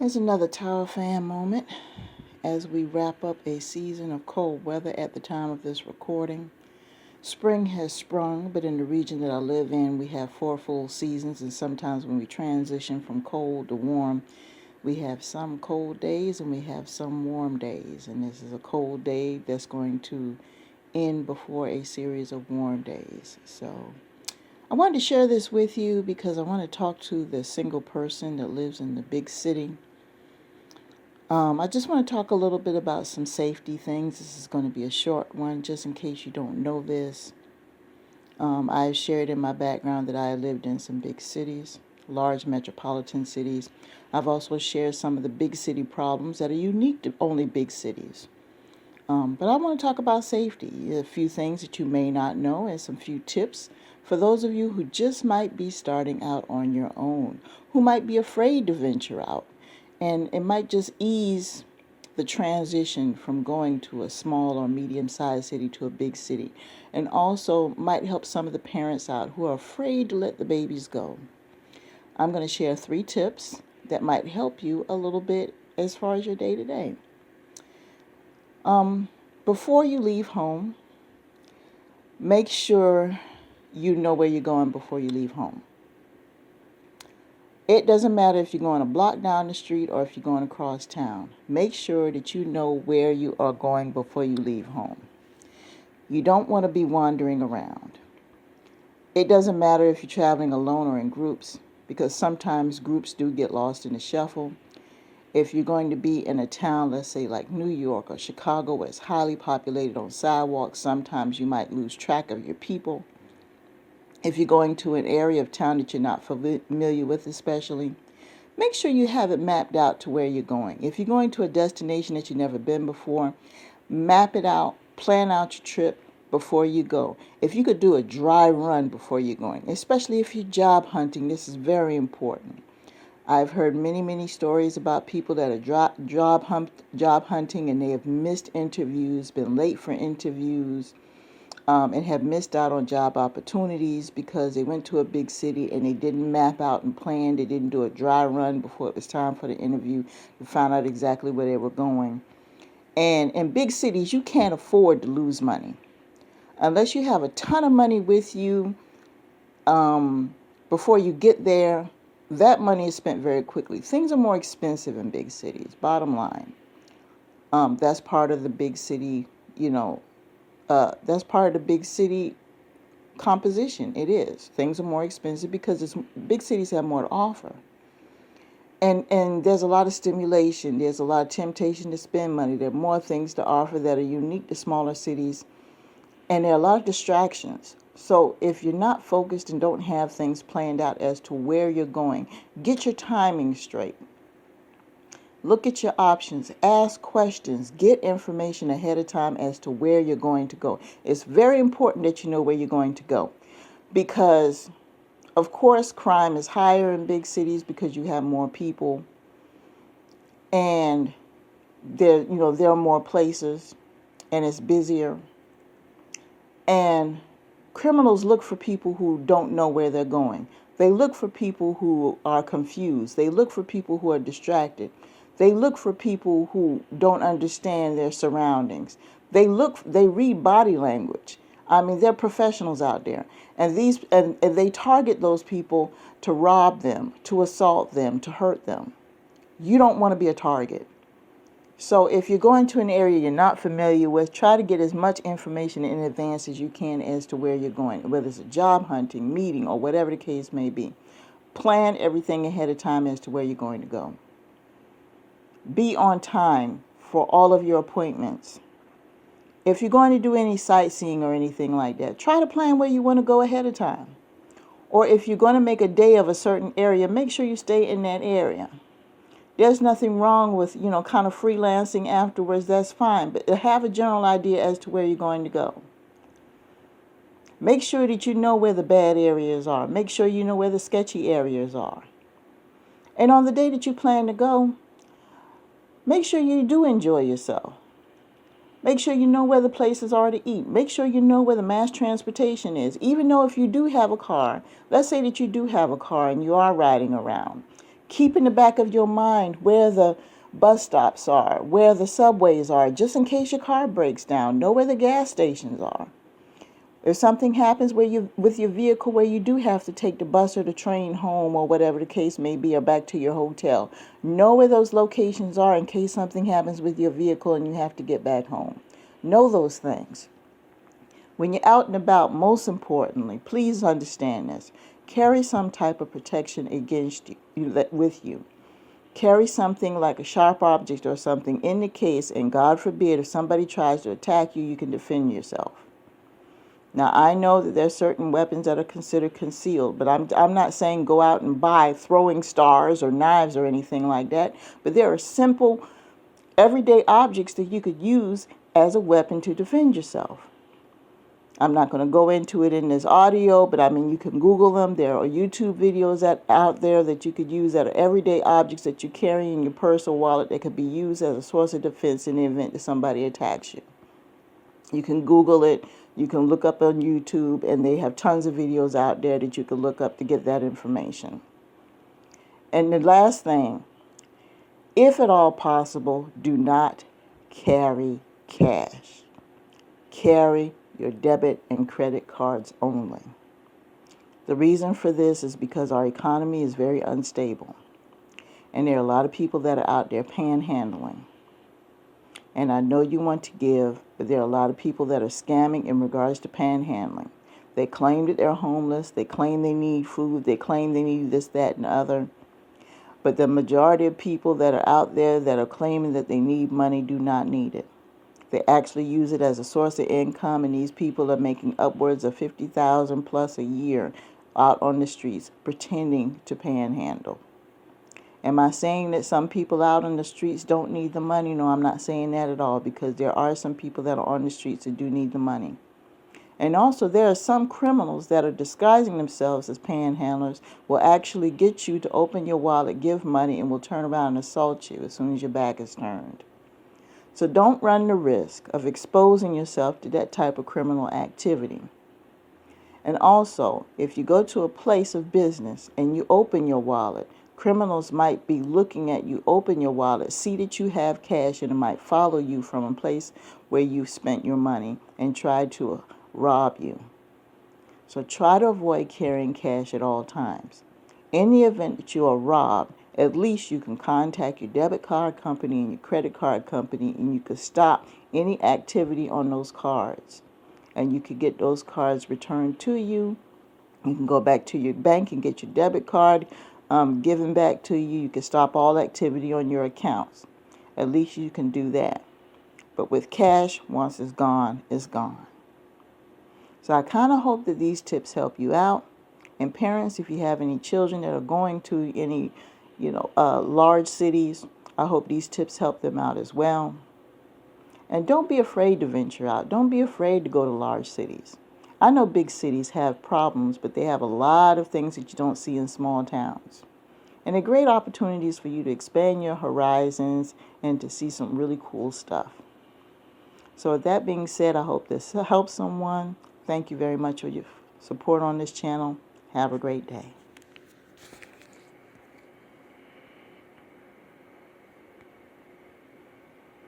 Here's another Tower Fan moment as we wrap up a season of cold weather at the time of this recording. Spring has sprung, but in the region that I live in, we have 4 full seasons, and sometimes when we transition from cold to warm, we have some cold days and we have some warm days. And this is a cold day that's going to end before a series of warm days. So I wanted to share this with you because I want to talk to the single person that lives in the big city. I just want to talk a little bit about some safety things. This is going to be a short one, just in case you don't know this. I've shared in my background that I lived in some big cities, large metropolitan cities. I've also shared some of the big city problems that are unique to only big cities. But I want to talk about safety, a few things that you may not know, and some few tips for those of you who just might be starting out on your own, who might be afraid to venture out. And it might just ease the transition from going to a small or medium-sized city to a big city. And also might help some of the parents out who are afraid to let the babies go. I'm going to share 3 tips that might help you a little bit as far as your day-to-day. Before you leave home, make sure you know where you're going before you leave home. It doesn't matter if you're going a block down the street or if you're going across town. Make sure that you know where you are going before you leave home. You don't want to be wandering around. It doesn't matter if you're traveling alone or in groups, because sometimes groups do get lost in the shuffle. If you're going to be in a town, let's say like New York or Chicago, where it's highly populated on sidewalks, sometimes you might lose track of your people. If you're going to an area of town that you're not familiar with especially, make sure you have it mapped out to where you're going. If you're going to a destination that you've never been before, map it out, plan out your trip before you go. If you could do a dry run before you're going, especially if you're job hunting, this is very important. I've heard many stories about people that are job hunting and they have missed interviews, been late for interviews, and have missed out on job opportunities because they went to a big city and they didn't map out and plan. They didn't do a dry run before it was time for the interview to find out exactly where they were going. And in big cities, you can't afford to lose money. Unless you have a ton of money with you before you get there, that money is spent very quickly. Things are more expensive in big cities, bottom line. That's part of the big city, that's part of the big city composition. It is. Things are more expensive because big cities have more to offer. And there's a lot of stimulation. There's a lot of temptation to spend money. There are more things to offer that are unique to smaller cities. And there are a lot of distractions. So if you're not focused and don't have things planned out as to where you're going, get your timing straight. Look at your options, ask questions, get information ahead of time as to where you're going to go. It's very important that you know where you're going to go because, of course, crime is higher in big cities because you have more people and there are more places and it's busier. And criminals look for people who don't know where they're going. They look for people who are confused. They look for people who are distracted. They look for people who don't understand their surroundings. They read body language. I mean, they're professionals out there. And they target those people to rob them, to assault them, to hurt them. You don't want to be a target. So if you're going to an area you're not familiar with, try to get as much information in advance as you can as to where you're going, whether it's a job hunting, meeting, or whatever the case may be. Plan everything ahead of time as to where you're going to go. Be on time for all of your appointments. If you're going to do any sightseeing or anything like that, try to plan where you want to go ahead of time. Or if you're going to make a day of a certain area, make sure you stay in that area. There's nothing wrong with, kind of freelancing afterwards. That's fine. But have a general idea as to where you're going to go. Make sure that you know where the bad areas are. Make sure you know where the sketchy areas are. And on the day that you plan to go, make sure you do enjoy yourself. Make sure you know where the places are to eat. Make sure you know where the mass transportation is. Even though if you do have a car, let's say that you do have a car and you are riding around. Keep in the back of your mind where the bus stops are, where the subways are, just in case your car breaks down. Know where the gas stations are. If something happens with your vehicle where you do have to take the bus or the train home or whatever the case may be, or back to your hotel, know where those locations are in case something happens with your vehicle and you have to get back home. Know those things. When you're out and about, most importantly, please understand this. Carry some type of protection against with you. Carry something like a sharp object or something in the case, and God forbid, if somebody tries to attack you, you can defend yourself. Now, I know that there are certain weapons that are considered concealed, but I'm not saying go out and buy throwing stars or knives or anything like that. But there are simple, everyday objects that you could use as a weapon to defend yourself. I'm not going to go into it in this audio, but I mean, you can Google them. There are YouTube videos out there that you could use that are everyday objects that you carry in your purse or wallet that could be used as a source of defense in the event that somebody attacks you. You can Google it. You can look up on YouTube, and they have tons of videos out there that you can look up to get that information. And the last thing, if at all possible, do not carry cash. Carry your debit and credit cards only. The reason for this is because our economy is very unstable, and there are a lot of people that are out there panhandling. And I know you want to give, but there are a lot of people that are scamming in regards to panhandling. They claim that they're homeless. They claim they need food. They claim they need this, that, and the other. But the majority of people that are out there that are claiming that they need money do not need it. They actually use it as a source of income, and these people are making upwards of $50,000 plus a year out on the streets pretending to panhandle. Am I saying that some people out on the streets don't need the money? No, I'm not saying that at all, because there are some people that are on the streets that do need the money. And also, there are some criminals that are disguising themselves as panhandlers, will actually get you to open your wallet, give money, and will turn around and assault you as soon as your back is turned. So don't run the risk of exposing yourself to that type of criminal activity. And also, if you go to a place of business and you open your wallet, criminals might be looking at you open your wallet, see that you have cash, and it might follow you from a place where you've spent your money and try to rob you. So try to avoid carrying cash at all times. In the event that you are robbed, at least you can contact your debit card company and your credit card company, and you could stop any activity on those cards. And you could get those cards returned to you. You can go back to your bank and get your debit card given back to you. You can stop all activity on your accounts. At least you can do that. But with cash, once it's gone, it's gone. So I kind of hope that these tips help you out. And parents, if you have any children that are going to any, large cities, I hope these tips help them out as well. And don't be afraid to venture out. Don't be afraid to go to large cities. I know big cities have problems, but they have a lot of things that you don't see in small towns. And they're great opportunities for you to expand your horizons and to see some really cool stuff. So with that being said, I hope this helps someone. Thank you very much for your support on this channel. Have a great day.